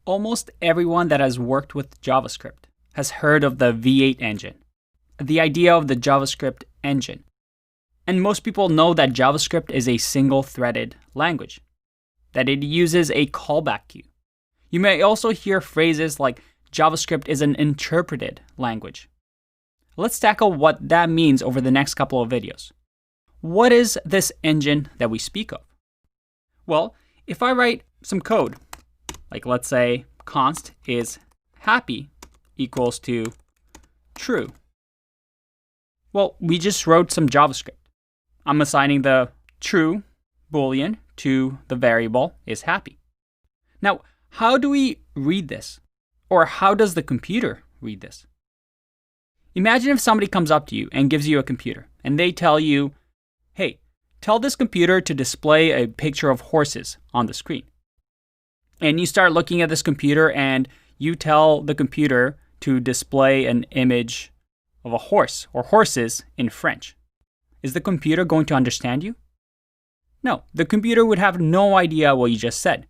Almost everyone that has worked with JavaScript has heard of the V8 engine, the idea of the JavaScript engine. And most people know that JavaScript is a single-threaded language, that it uses a callback queue. You may also hear phrases like JavaScript is an interpreted language. Let's tackle what that means over the next couple of videos. What is this engine that we speak of? Well, if I write some code, like let's say const is happy equals to true. Well, we just wrote some JavaScript. I'm assigning the true boolean to the variable is happy. Now, how do we read this? Or how does the computer read this? Imagine if somebody comes up to you and gives you a computer and they tell you, hey, tell this computer to display a picture of horses on the screen. And you start looking at this computer and you tell the computer to display an image of a horse or horses in French. Is the computer going to understand you? No, the computer would have no idea what you just said.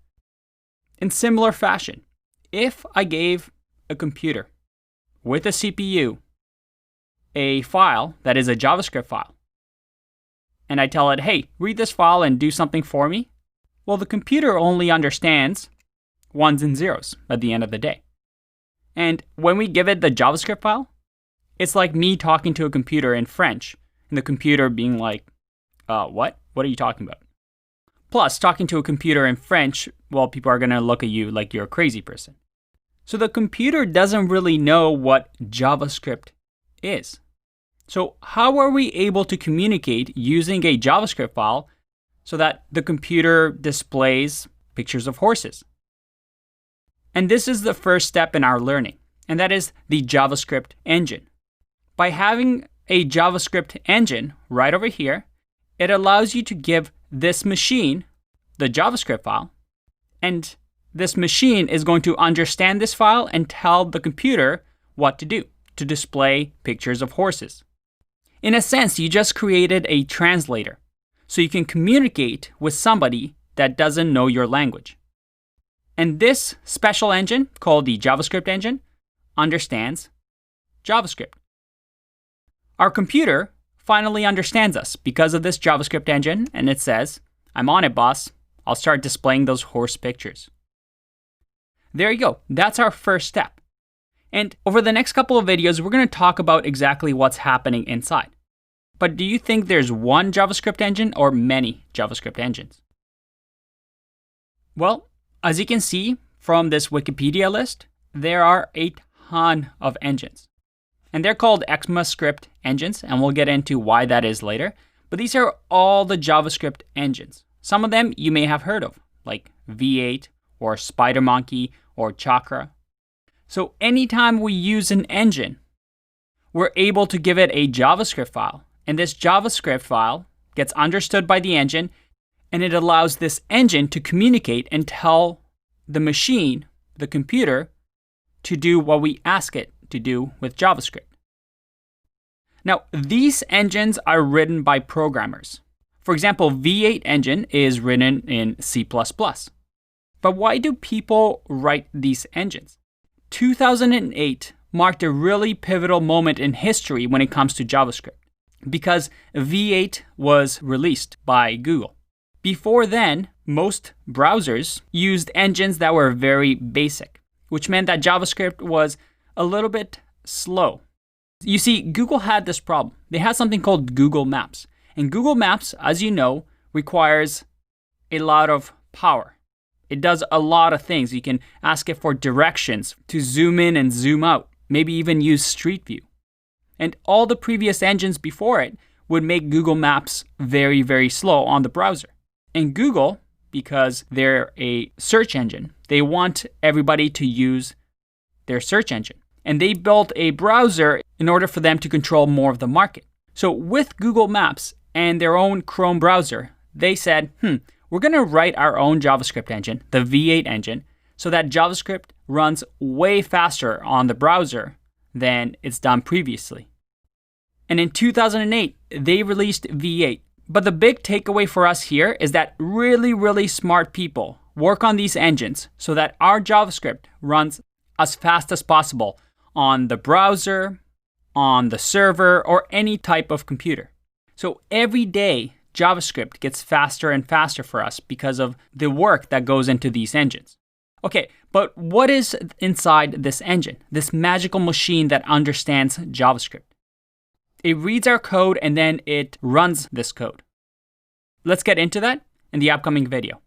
In similar fashion, if I gave a computer with a CPU a file that is a JavaScript file, and I tell it, hey, read this file and do something for me, well, the computer only understands ones and zeros at the end of the day. And when we give it the JavaScript file, it's like me talking to a computer in French and the computer being like, what? What are you talking about? Plus, talking to a computer in French, well, people are going to look at you like you're a crazy person. So the computer doesn't really know what JavaScript is. So how are we able to communicate using a JavaScript file so that the computer displays pictures of horses? And this is the first step in our learning, and that is the JavaScript engine. By having a JavaScript engine right over here, it allows you to give this machine the JavaScript file, and this machine is going to understand this file and tell the computer what to do to display pictures of horses. In a sense, you just created a translator, so you can communicate with somebody that doesn't know your language. And this special engine, called the JavaScript engine, understands JavaScript. Our computer finally understands us because of this JavaScript engine, and it says, I'm on it, boss. I'll start displaying those horse pictures. There you go. That's our first step. And over the next couple of videos, we're going to talk about exactly what's happening inside. But do you think there's one JavaScript engine or many JavaScript engines? Well, as you can see from this Wikipedia list, there are a ton of engines. And they're called ECMAScript engines, and we'll get into why that is later. But these are all the JavaScript engines. Some of them you may have heard of, like V8 or SpiderMonkey or Chakra. So anytime we use an engine, we're able to give it a JavaScript file. And this JavaScript file gets understood by the engine, and it allows this engine to communicate and tell the machine, the computer, to do what we ask it to do with JavaScript. Now, these engines are written by programmers. For example, V8 engine is written in C++. But why do people write these engines? 2008 marked a really pivotal moment in history when it comes to JavaScript, because V8 was released by Google. Before then, most browsers used engines that were very basic, which meant that JavaScript was a little bit slow. You see, Google had this problem. They had something called Google Maps. And Google Maps, as you know, requires a lot of power. It does a lot of things. You can ask it for directions to zoom in and zoom out, maybe even use Street View. And all the previous engines before it would make Google Maps very, very slow on the browser. And Google, because they're a search engine, they want everybody to use their search engine. And they built a browser in order for them to control more of the market. So with Google Maps and their own Chrome browser, they said, we're going to write our own JavaScript engine, the V8 engine, so that JavaScript runs way faster on the browser than it's done previously. And in 2008, they released V8. But the big takeaway for us here is that really, really smart people work on these engines so that our JavaScript runs as fast as possible on the browser, on the server, or any type of computer. So every day, JavaScript gets faster and faster for us because of the work that goes into these engines. Okay, but what is inside this engine, this magical machine that understands JavaScript? It reads our code and then it runs this code. Let's get into that in the upcoming video.